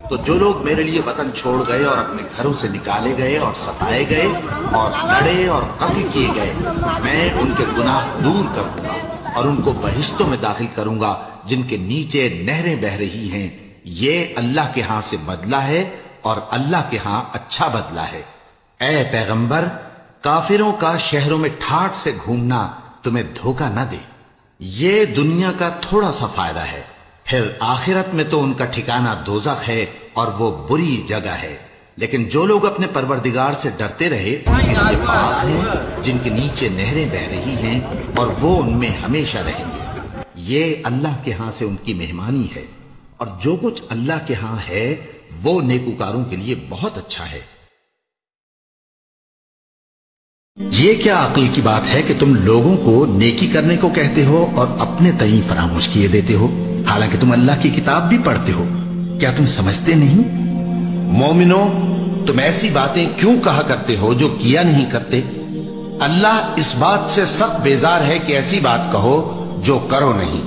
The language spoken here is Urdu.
تو جو لوگ میرے لیے وطن چھوڑ گئے اور اپنے گھروں سے نکالے گئے اور ستائے گئے اور لڑے اور قتل کیے گئے، میں ان کے گناہ دور کروں گا اور ان کو بہشتوں میں داخل کروں گا جن کے نیچے نہریں بہہ رہی ہیں۔ یہ اللہ کے ہاں سے بدلہ ہے اور اللہ کے ہاں اچھا بدلہ ہے۔ اے پیغمبر، کافروں کا شہروں میں ٹھاٹھ سے گھومنا تمہیں دھوکہ نہ دے۔ یہ دنیا کا تھوڑا سا فائدہ ہے، پھر آخرت میں تو ان کا ٹھکانہ دوزخ ہے اور وہ بری جگہ ہے۔ لیکن جو لوگ اپنے پروردگار سے ڈرتے رہے ان کے لیے باغ ہیں جن کے نیچے نہریں بہہ رہی ہیں اور وہ ان میں ہمیشہ رہیں گے۔ یہ اللہ کے ہاں سے ان کی مہمانی ہے، اور جو کچھ اللہ کے ہاں ہے وہ نیکوکاروں کے لیے بہت اچھا ہے۔ یہ کیا عقل کی بات ہے کہ تم لوگوں کو نیکی کرنے کو کہتے ہو اور اپنے تئیں فراموش کیے دیتے ہو، حالانکہ تم اللہ کی کتاب بھی پڑھتے ہو؟ کیا تم سمجھتے نہیں؟ مومنو، تم ایسی باتیں کیوں کہا کرتے ہو جو کیا نہیں کرتے؟ اللہ اس بات سے سخت بیزار ہے کہ ایسی بات کہو جو کرو نہیں۔